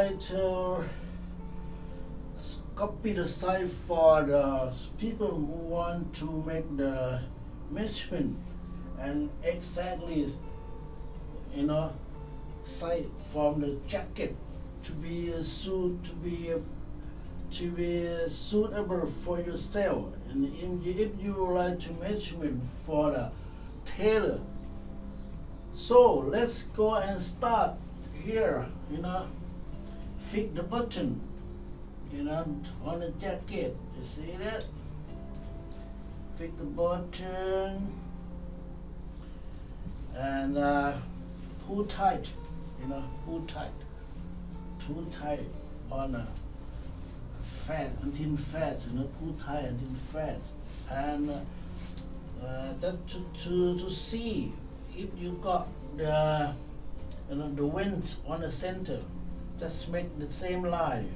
like to copy the size for the people who want to make the measurement and exactly, size from the jacket to be a suit to be suitable for yourself. And if you like to measurement for the tailor, so let's go and start here. Fit the button, on the jacket. You see that? Fit the button and pull tight. Pull tight on a until fast. Pull tight until fast, and just to see if you got the the vent on the center. Just make the same line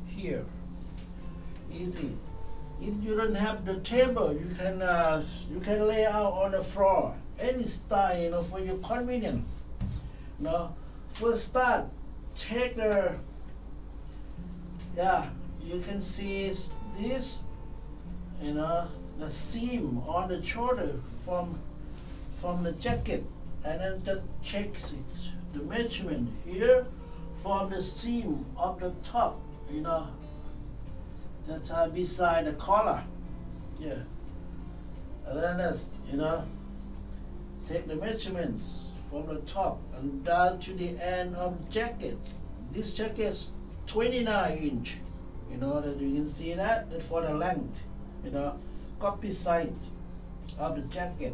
here. Easy. If you don't have the table, you can lay out on the floor any style, for your convenience. First start, take the you can see this, the seam on the shoulder from the jacket, and then just check the measurement here from the seam of the top, that's beside the collar. Yeah. And then that's, take the measurements from the top and down to the end of the jacket. This jacket is 29 inch. That you can see that's for the length. Copy size of the jacket.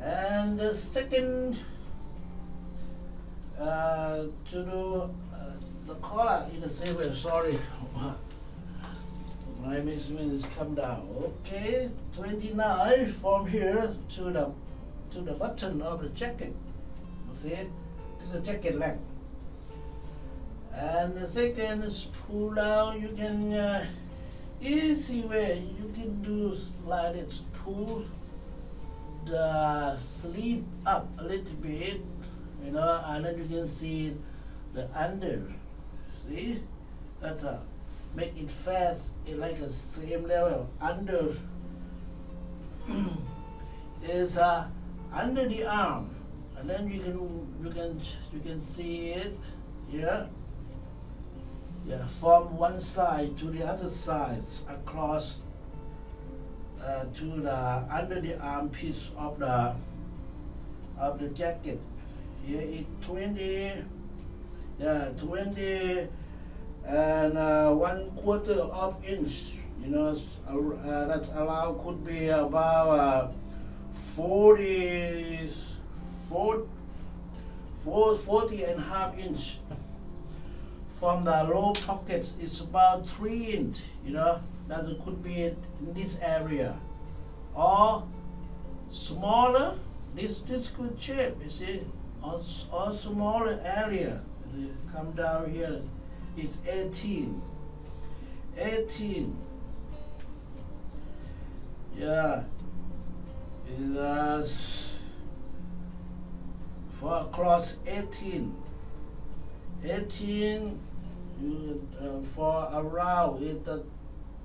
And the second, to do the collar in the same way. Sorry, my measurement is come down. Okay, 29 from here to the button of the jacket. You see, this is the jacket length. And the second is pull down. You can easy way you can do like this. Pull the sleeve up a little bit, and then you can see the under. See, that's make it fast. It like a same level. Under is under the arm, and then you can see it. From one side to the other side across to the under the arm piece of the jacket. Here is 20 and 1/4 of inch. That allowed could be about 40 and a half inch. From the low pockets, it's about 3 inch. That could be in this area, or smaller. This good shape, you see, or smaller area. Come down here, it's 18. Yeah, it's for across 18. For around it's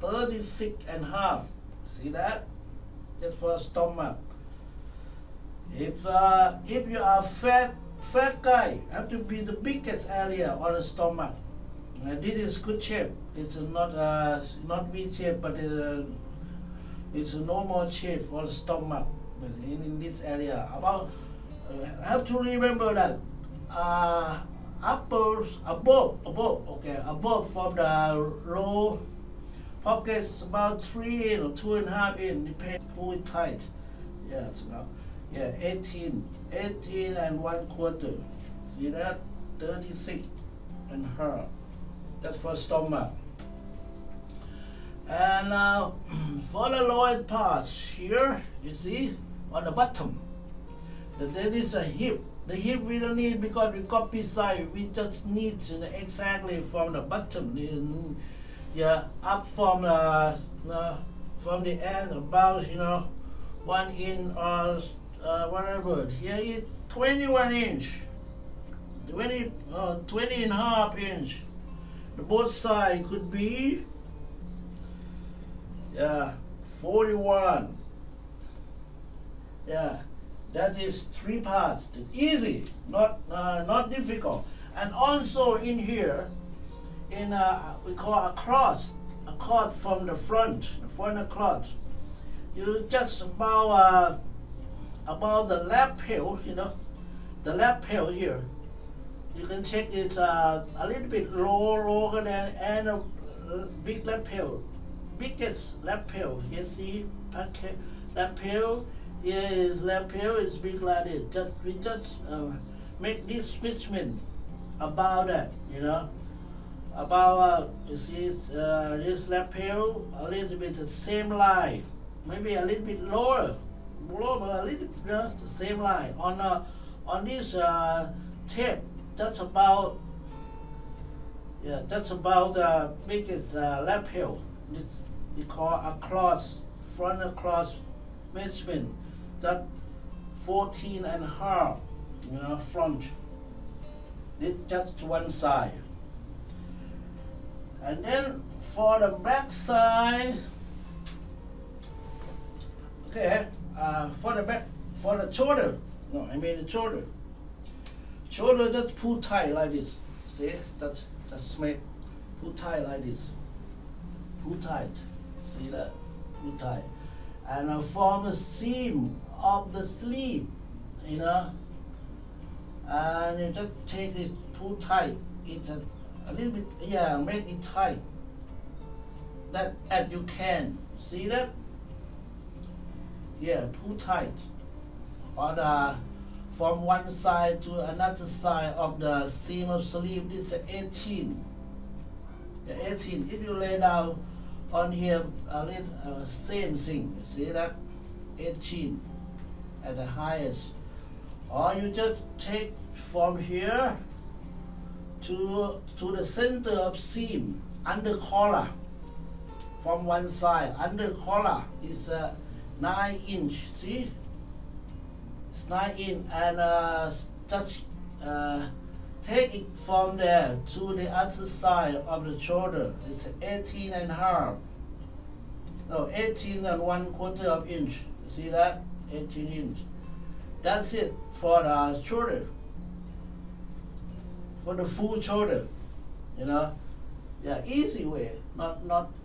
36 and a half. See that? That's for stomach. If you are fat guy, have to be the biggest area on the stomach. This is good shape. It's not V shape, but it's a normal shape for the stomach. In this area, have to remember that above from the low pockets about 3 or 2.5 inch, depend. Pull it tight. Yeah, it's about 18 and 1/4. See that? 36 and half. That's for stomach. And now for the lower parts here, you see on the bottom, there is a hip. The hip we don't need because we copy side. We just need exactly from the bottom. Up from the end about 1 inch or whatever. Here is 21 inch. 20 and a half inch. The both side could be 41. That is 3 parts. It's easy, not difficult. And also in here, we call a cross from the front across. You just about the lapel, the lapel here. You can check it's a little bit lower than and a big lapel, biggest lapel. You see, okay, lapel. Here is lapel is big like this. We just make this measurement about that, about you see this lapel a little bit the same line, maybe a little bit lower, a little just the same line on this tape. That's about the biggest lapel. This we call a front across measurement. That 14 and a half, front. This just one side. And then for the back side, okay, for the shoulder, the shoulder. Shoulder just pull tight like this. See, just make pull tight like this. Pull tight. See that? Pull tight. And form the seam of the sleeve, and you just take it, pull tight. It's a little bit, make it tight. That as you can. See that? Pull tight. From one side to another side of the seam of sleeve. This is 18. 18. If you lay down on here a little same thing. You see that? 18 at the highest. Or you just take from here to the center of seam under collar. From one side under collar is 9 inch. See? It's 9 inch, and just take it from there to the other side of the shoulder. It's 18 and a half. No, 18 and 1/4 of inch. See that? 18 inch. That's it for the shoulder. For the full shoulder, easy way.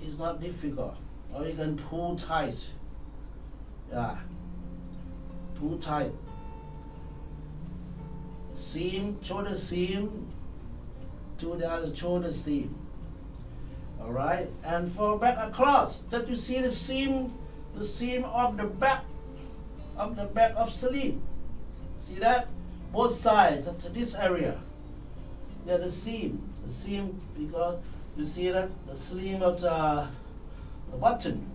It's not difficult. Or you can pull tight. Pull tight. Seam, shoulder seam to the other shoulder seam. All right, and for back across, that you see the seam of the back of sleeve. See that? Both sides, that's this area. The seam, because you see that the seam of the button,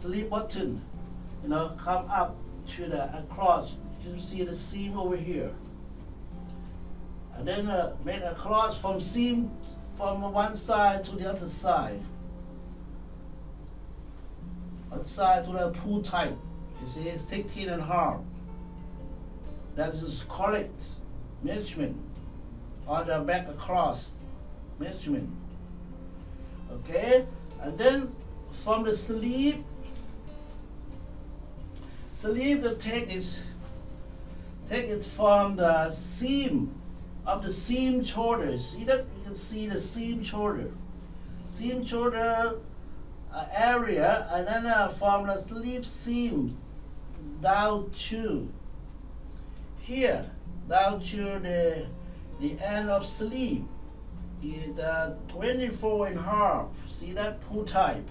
sleeve button, come up to the across. You see the seam over here. And then make a cross from seam from one side to the other side. One side to the pull tight. You see, 16 and a half. That is correct measurement on the back across measurement. Okay, and then from the sleeve to take it from the seam of the seam shoulder. See that? You can see the seam shoulder area, and then from the sleeve seam down to here, down to the end of sleeve is 24 and a half. See that? Pull tight,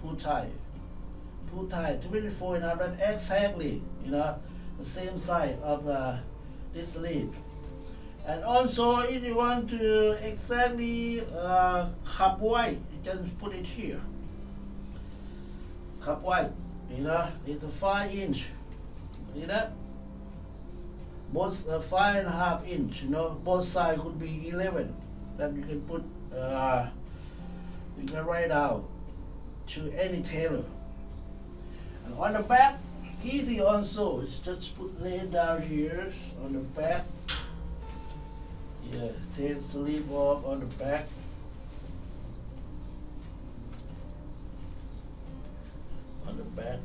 24 and a half. That's exactly, the same side of this sleeve. And also, if you want to exactly cup white, you just put it here. Cup white, it's a 5 inch. See that? Both 5.5 inch. Both sides could be 11. That you can put. You can write out to any tailor. And on the back, easy also. It's just lay it down here on the back. Yeah, take sleeve off on the back. On the back.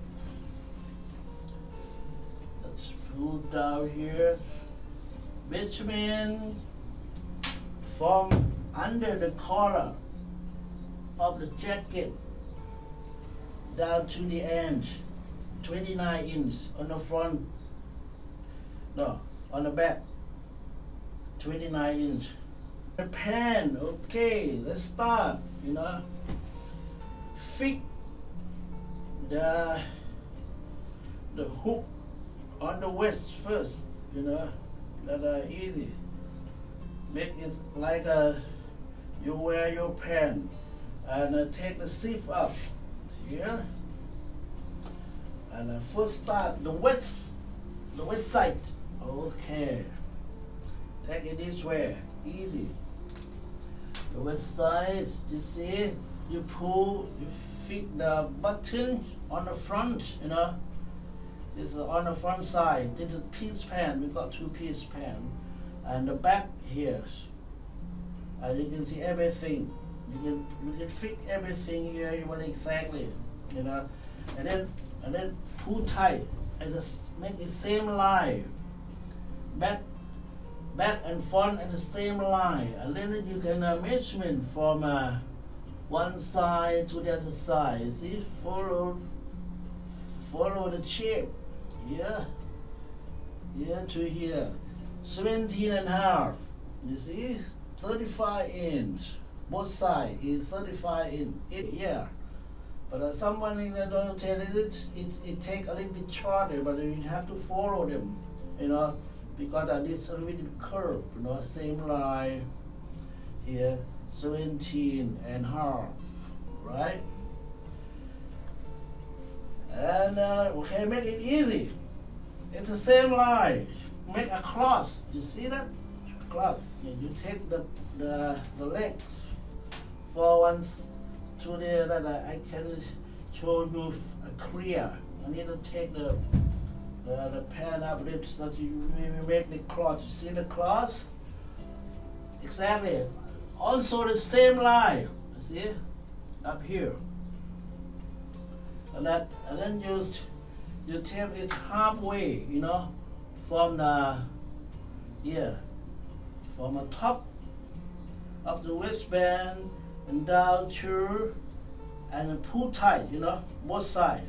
Let's pull down here. Which means from under the collar of the jacket down to the end, 29 inches on the front. No, on the back, 29 inch. The pen, okay, let's start, Fix the hook on the waist first, that easy. Make it like you wear your pen and take the zip up here. And first start the waist side. Okay. Take it this way, easy. The waist side, you see, you pull, you fit the button on the front, This is on the front side. This is piece pen. We got 2-piece pen. And the back here. And you can see everything. You can fit everything here you want exactly, And then pull tight and just make the same line. Back and front at the same line, and then you can measurement from one side to the other side. See, follow the shape. Here to here, 17.5. You see, 35 inch. Both sides is 35 inch. Yeah. But someone in the don't tell it take a little bit shorter, but you have to follow them, because this a little bit curve, same line here, 17.5, right? And okay, make it easy. It's the same line. Make a cross. You see that? Cross. You take the legs for once to there that I can show you clear. I need to take the pen up a little so that you make the cross. You see the cross? Exactly. Also the same line. You see? Up here. And then you take it halfway, from from the top of the waistband and down to, and pull tight, both sides.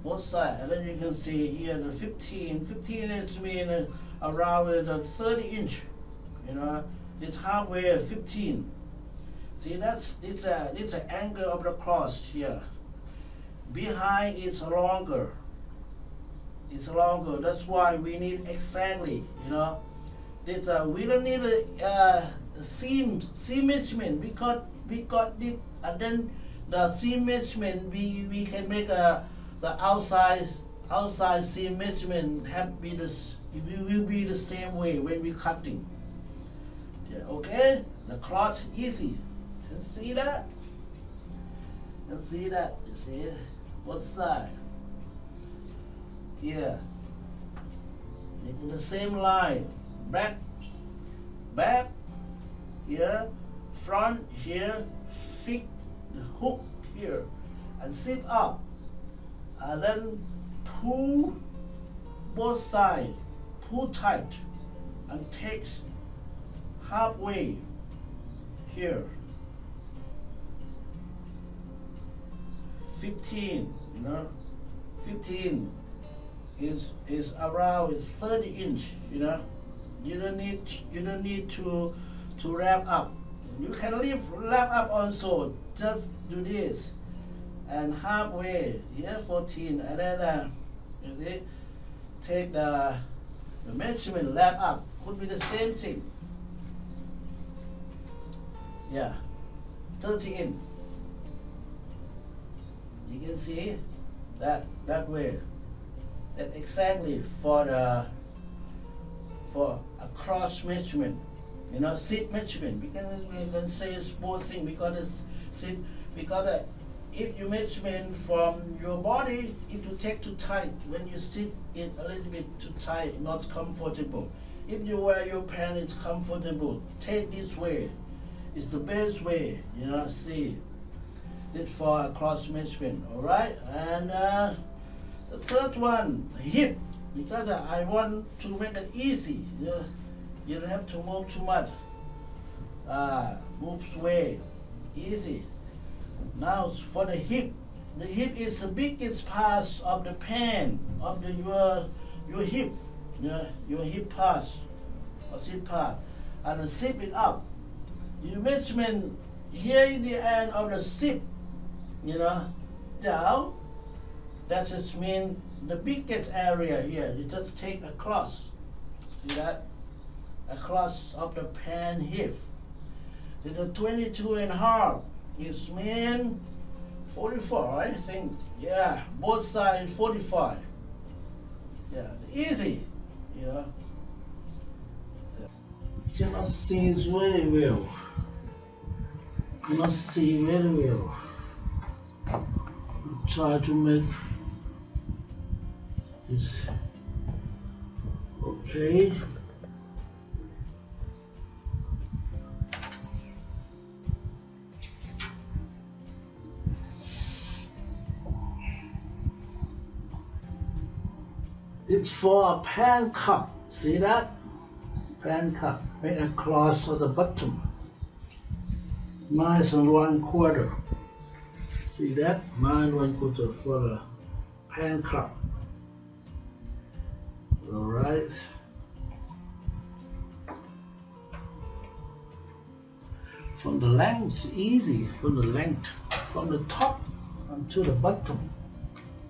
Both sides, and then you can see here the 15 inch mean around the 30 inch, it's halfway 15. See, it's an angle of the cross here. Behind it's longer. It's longer. That's why we need exactly, we don't need a seam measurement because we got it, and then the seam measurement we can make the outside seam measurement will be the same way when we cutting. Yeah, okay, the cross easy. You see that? You see that? You see it? What side? Yeah. Making the same line. Back, here, front here, fix the hook here, and zip up, and then pull both sides, pull tight, and take halfway here. 15, 15 is around 30 inch, You don't need to wrap up. You can leave wrap up also. Just do this, and halfway, 14, and then you see, take the measurement wrap up. Could be the same thing. 30 inch. You can see that way. That exactly for a cross measurement, seat measurement. Because we can say it's both thing because it's seat. Because if you measurement from your body, if you take too tight, when you sit it a little bit too tight, not comfortable. If you wear your pants, it's comfortable. Take this way. It's the best way. See. This for a cross measurement. All right. And the third one, hip. Because I want to make it easy. You don't have to move too much. Move way. Easy. Now for the hip. The hip is the biggest part of the pant of your hip. Your hip part or zip part. And zip it up. You measurement here in the end of the zip, down. That just means the biggest area here. You just take across. See that? Across of the pant hip. It's a 22.5. It means 44, I think. Yeah, both sides 45. Yeah, easy. You cannot see it very well. Cannot see very well. Try to make this okay. It's for a pan cup. See that? Pan cup. Make a cross at the bottom. 9 1/4. See that? 9 1/4 for a pan cup. Alright. From the length, it's easy. From the length. From the top until the bottom.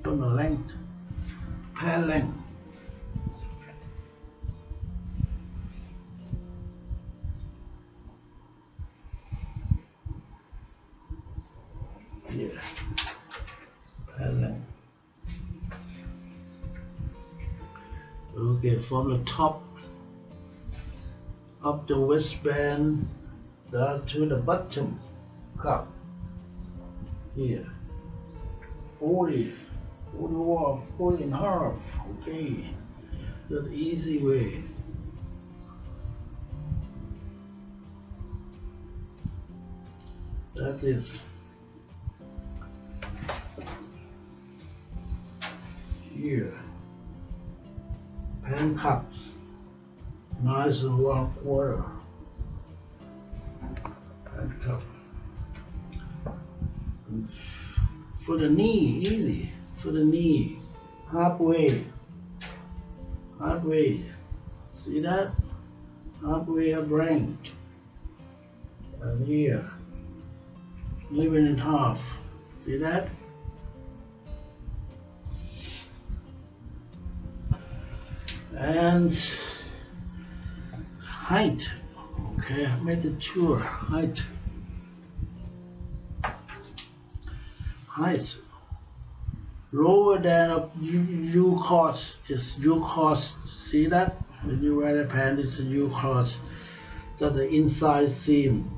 From the length. Pan length. Here. Pan length. Okay, from the top of the waistband down to the bottom cup. Here. 40. 41, 40.5. Okay. The easy way. That is here. Pan cups. 9 1/4. Pan cup. And for the knee, easy. For the knee, halfway. See that? Halfway of length. And here, leaving it half. See that? And height. Okay, make it sure. Height. Lower than a U cross, just U cross. See that? When you wear a pant, it's a U cross. That's the inside seam.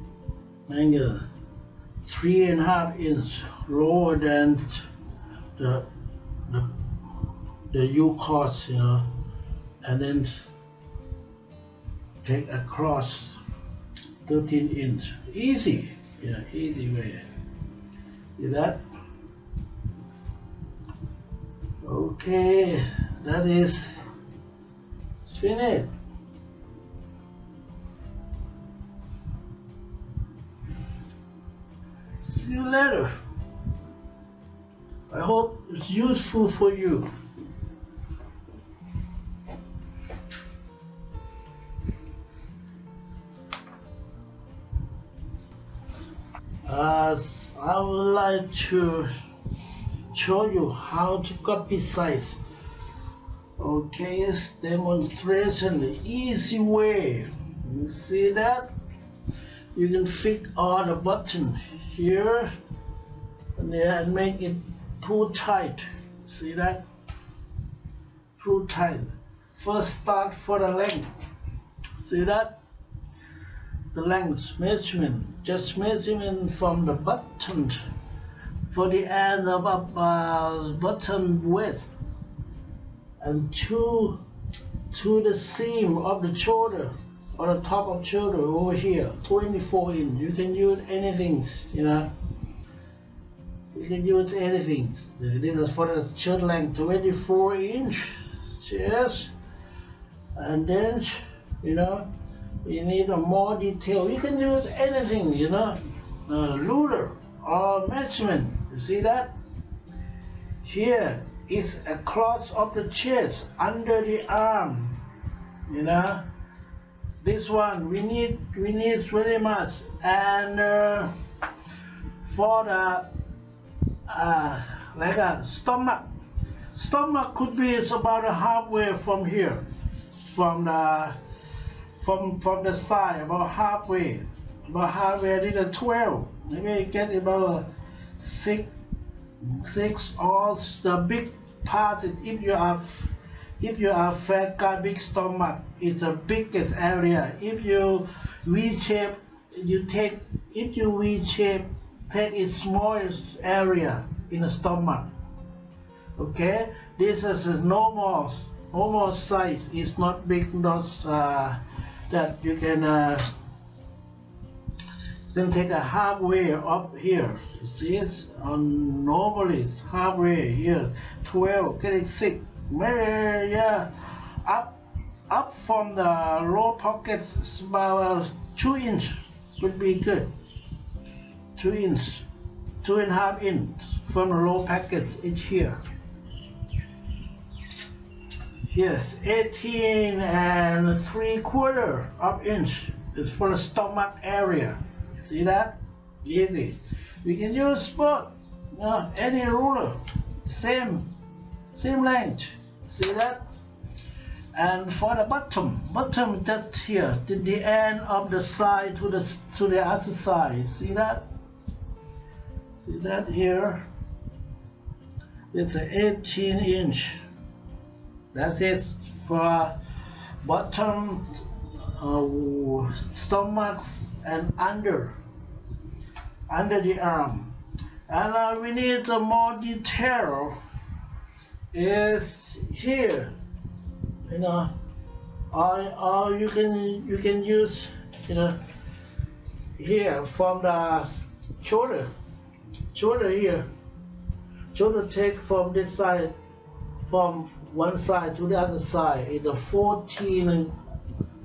Angle 3.5 inch lower than the U cross, and then take across 13 inch. Easy, easy way. See that? Okay, that is finished. See you later. I hope it's useful for you. As I would like to show you how to copy size. Okay, it's demonstration, the easy way. You see that? You can fit all the button here and there and make it too tight. See that? Too tight. First start for the length. See that? The length measurement. Just measurement from the button for the end of button width and to to the seam of the shoulder, or the top of shoulder over here, 24 inch. You can use anything, you know. You can use anything. This is for the shirt length, 24 inch. Yes. And then, you know, you need a more detail. You can use anything, you know, ruler or measurement. You see that? Here is across of the chest, under the arm, you know. This one we need very much. And for the like a stomach could be about halfway from here, from the side, about halfway to the 12. Maybe get about 6 or the big part. If you are fat guy, big stomach is the biggest area. If you V shape, take its smallest area in the stomach. Okay, this is a normal size. It's not big, not that you can take a halfway up here. You see, it's normally it's halfway here, 12, getting 6. Maybe yeah, up from the low pockets, it's about 2 inch would be good. 2 inch, 2.5 inch from the low pockets. It's here. Yes, 18 3/4 of inch is for the stomach area. See that? Easy. We can use both. Any ruler, same length. See that? And for the bottom just here, to the end of the side to the other side. See that? See that here? It's an 18 inch. That's it for bottom, stomachs, and under the arm. And we need a more detail is here, you know, or you can use, you know, here from the shoulder here, shoulder take from this side, from one side to the other side is a 14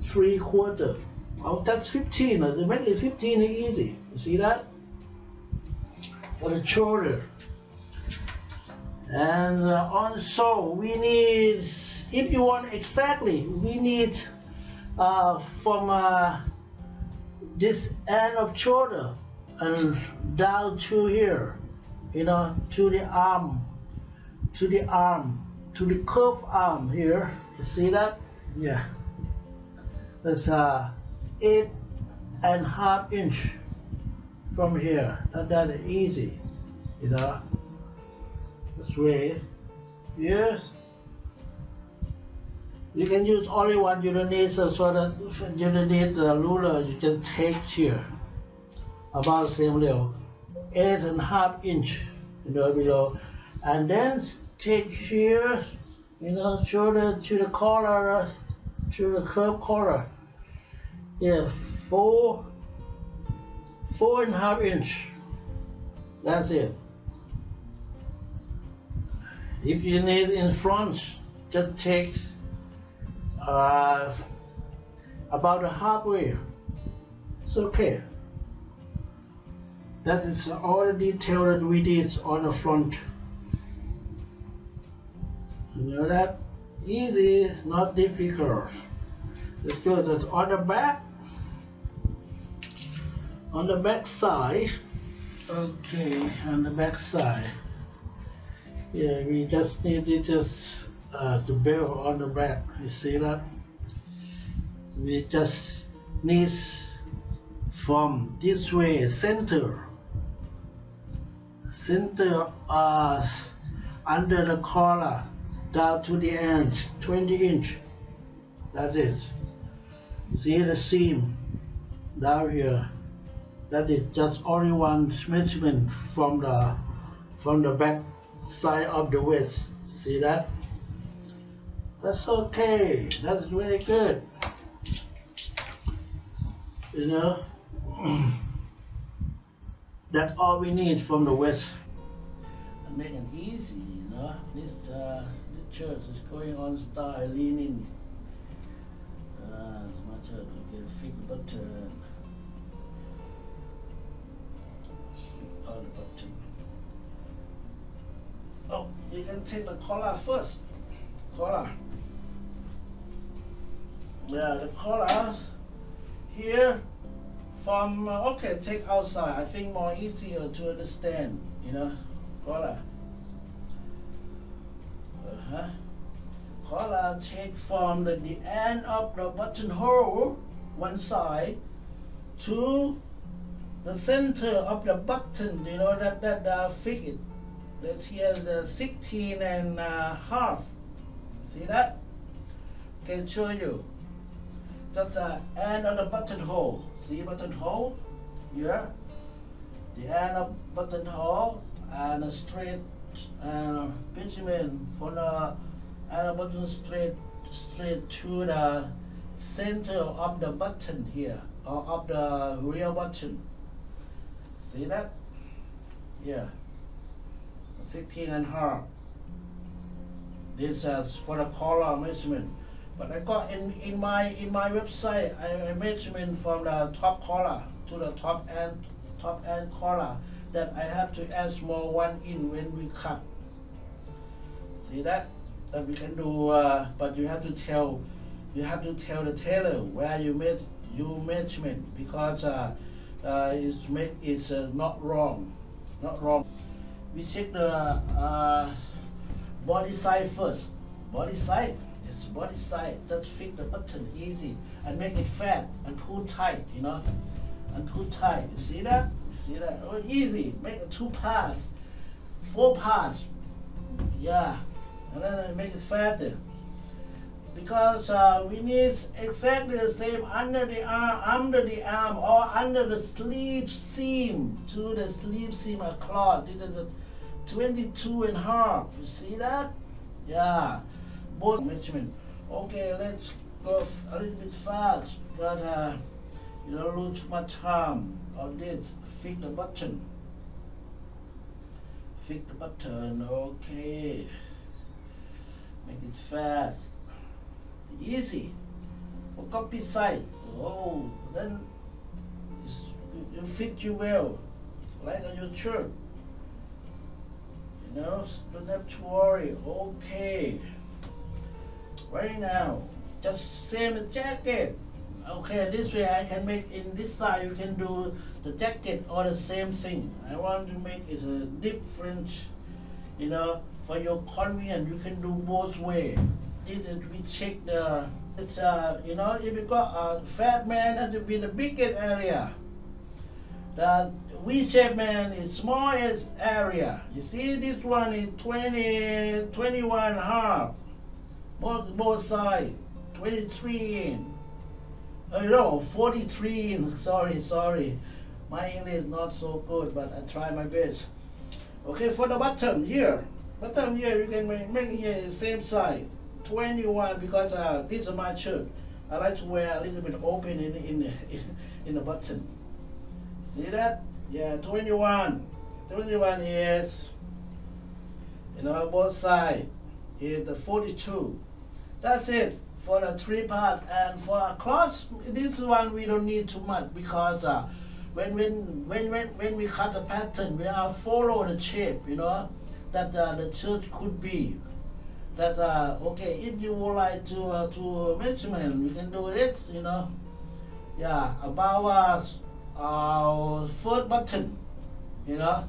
3/4. Oh, that's 15. To make it 15 is easy. You see that? For the shoulder. And also we need, if you want exactly, we need from this end of shoulder and down to here, you know, to the arm, to the curved arm here. You see that? Yeah. That's 8.5 inch from here. That is easy, you know. This way. Yes. You can use only one. You don't need so that you don't need the ruler. You can take here about the same level, 8.5 inch, you know, below, and then take here, you know, shoulder to the collar, to the curved collar. Yeah, 4.5 inch. That's it. If you need in front, just take about halfway. It's okay. That is all the detail that we did on the front. You know that? Easy, not difficult. Let's go to on the back. On the back side. Okay, on the back side. Yeah, we just need it the belt on the back. You see that? We just need from this way, center under the collar down to the end, 20 inch. That's it. See the seam down here. That is just only one measurement from the back side of the waist. See that? That's okay. That's really good. You know, that's all we need from the West. And make it easy, you know. This church is going on style leaning. Okay, fix the button. Fix all the button. Oh, you can take the collar first. Collar. Yeah, the collar here from okay, take outside. I think more easier to understand. You know, collar. Collar take from the end of the buttonhole, one side, to the center of the button. You know that fit it. Let's here the 16 and half. See that? Can show you. Just the end of the buttonhole. See buttonhole here. The end of buttonhole and a straight measurement for the button straight to the center of the button here, or of the real button. See that? Yeah. 16 and half. This is for the collar measurement. But I got in my website I measurement from the top collar to the top end collar that I have to add small one in when we cut. See that? That we can do, but you have to tell the tailor where you made your measurement, because it's not wrong. We check the body side first. Body side. It's body side. Just fit the button easy and make it fat and pull tight. You know, and pull tight. You see that? Oh, easy. Make it 2 parts, 4 parts. Yeah. And then make it fatter, because we need exactly the same under the arm, or under the sleeve seam, to the sleeve seam across. This is a 22 and half. You see that? Yeah, both measurement. Okay, let's go a little bit fast, but you don't lose too much time on this. Fix the button. Okay. Make it fast, easy. For copy side, oh, then it fit you well, like on your shirt. You know, don't have to worry. Okay. Right now, just same jacket. Okay, this way I can make in this side. You can do the jacket or the same thing. I want to make it a different. You know, for your convenience, you can do both ways. This is we check the. It's you know, if you got a fat man, that will be the biggest area. The V-shaped man is smallest area. You see, this one is 21 half. Both sides, 23 in. No, 43 in. Sorry. My English is not so good, but I try my best. Okay, for the bottom here you can make it here the same size, 21, because this is my shirt. I like to wear a little bit open in the button. See that? Yeah, 21 is, you know, both sides is the 42. That's it for the 3 part. And for across, this one we don't need too much, because when we cut the pattern, we are follow the shape, you know, that the shirt could be. That's okay. If you would like to measurement, we can do this, you know. Yeah, about our first button, you know,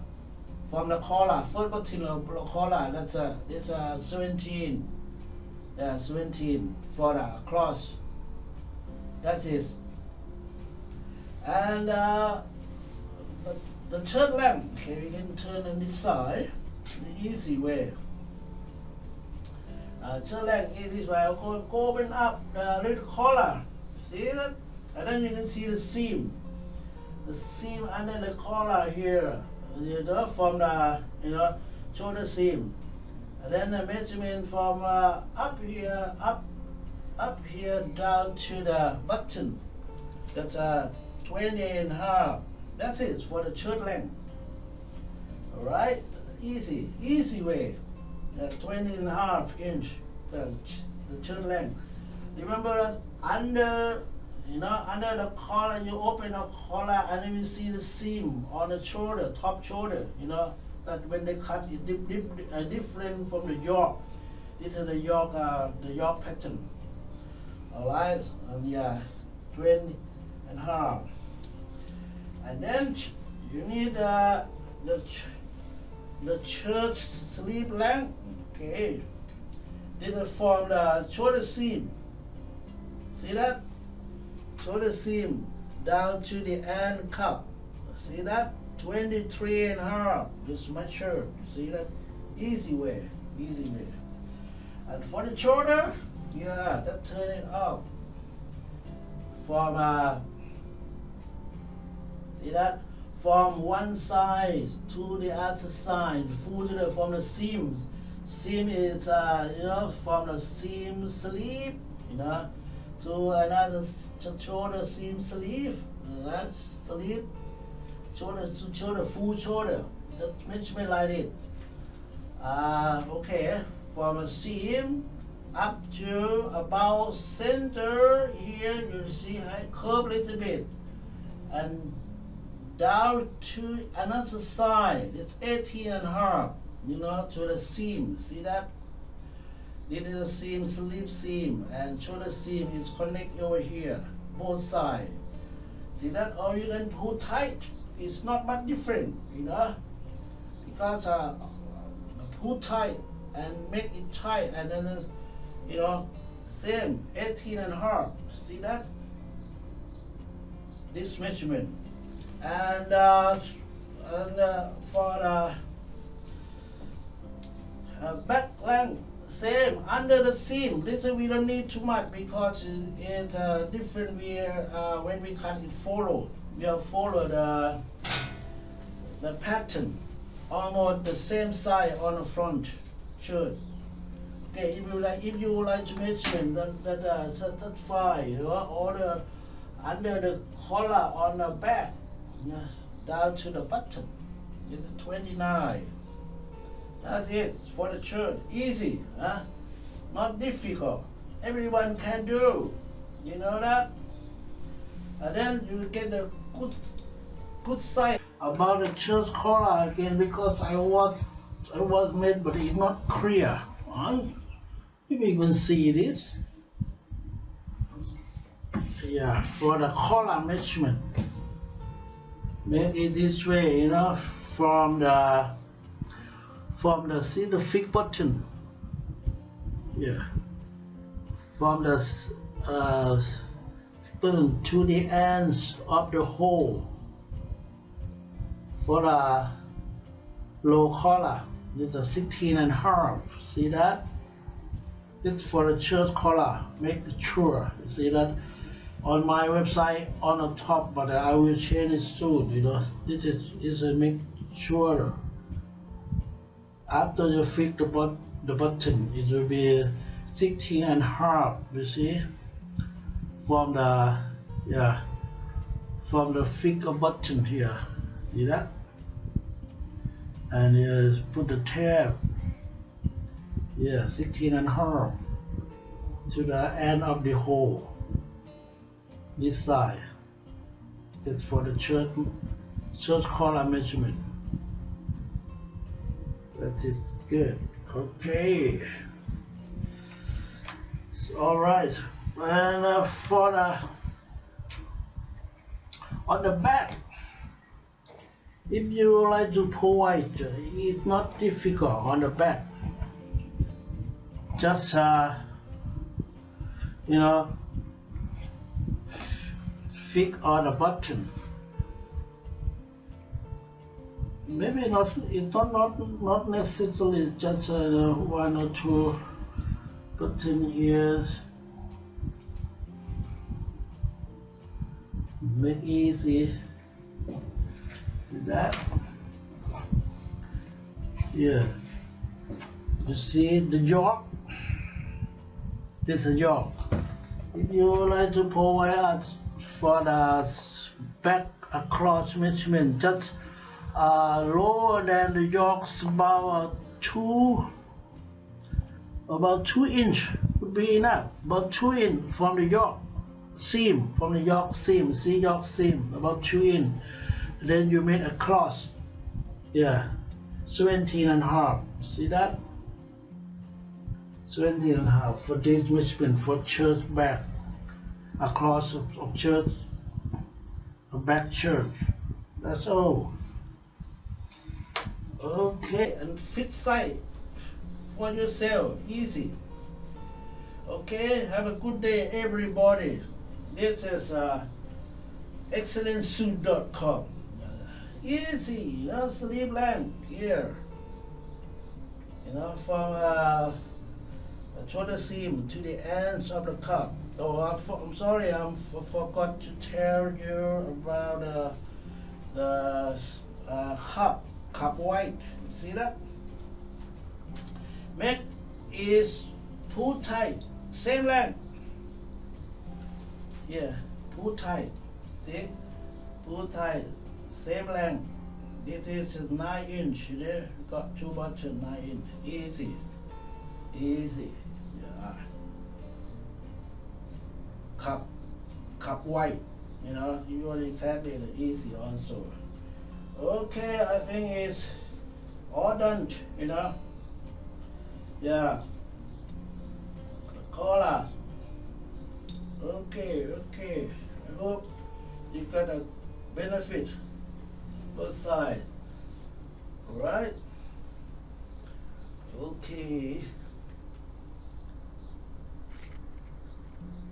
from the collar, first button of the collar. That's this 17. Yeah, 17 for the cross. That is. And the shirt length, okay, we can turn on this side, the easy way. Shirt length is this way, going up the little collar, see that? And then you can see the seam under the collar here, you know, from the, you know, shoulder seam. And then the measurement from up here down to the button. That's 20 and a half. That's it for the shirt length. Alright, easy way. 20 and a half inch, the shirt length. Remember that under the collar, you open the collar and then you see the seam on the shoulder, top shoulder, that when they cut it different from the yoke. This is the yoke pattern. Alright, and yeah, 20 and a half. And then you need the shirt sleeve length. Okay, this is from the shoulder seam. See that? Shoulder seam down to the end cup. See that? 23 and a half. This is my shirt. See that? Easy way. And for the shoulder, yeah, just turn it up. From see that? From one side to the other side, from the seams. Seam is from the seam sleeve, to another shoulder seam sleeve. That's sleeve. Shoulder, full shoulder. Just measurement like it. Okay, from a seam up to about center here, you see I curve a little bit, and down to another side. It's 18 and a half. To the seam. See that? This is the seam, sleeve seam, and shoulder seam is connect over here, both sides. See that? Or you can pull tight. It's not much different, because pull tight and make it tight, and then same 18 and a half. See that? This measurement, and for the back length, same under the seam. This we don't need too much because it's different. When we cut it, we have followed the pattern, almost the same size on the front shirt. Okay, if you like to measure that's fine. Or under the collar on the back, down to the button, it's 29. That's it for the shirt. Easy, not difficult. Everyone can do. You know that? And then you get the good sight about the shirt collar again, because I was made, but it's not clear. You even see this. Yeah, for the collar measurement, make it this way. From the see the fig button, yeah, from the button to the ends of the hole for the low collar. It's a 16 and a half. See that? It's for the shirt collar. Make sure. See that? On my website on the top, but I will change it soon. This is a make sure. After you fix the button, it will be 16 and a half. You see, from the fix button here. See that? And you put the tab. Yeah, 16 and a half to the end of the hole. This side. It's for the shirt collar measurement. That is good. Okay. All right. And on the back, if you like to provide, it's not difficult on the back. Just fix on the button. Maybe not. It's not necessarily just one or two button here. Make easy. See that? Yeah. You see the yoke? This is a yoke. If you like to provide us for the back across measurement, just lower than the yokes about 2 inch would be enough. About 2 inch from the yoke seam, see yoke seam, about 2 inch. Then you make a cross. Yeah, 17.5. See that? 17.5 for this measurement for church back, across of church, a back church. That's all. Okay, and fit side for yourself, easy. Okay, have a good day, everybody. This is excellentsuit.com. Easy, sleeve length here. From the shoulder seam to the ends of the cup. Oh, I'm sorry, I forgot to tell you about the cup white. See that? Neck is pull tight, same length. Yeah, pull tight. See? Pull tight, same length. This is 9 inch. There, got 2 buttons, 9 inch. Easy. Yeah. Cup white. Usually exactly easy also. Okay, I think it's all done. Yeah. The collar. Okay. I hope you got a benefit both sides. Alright? Okay.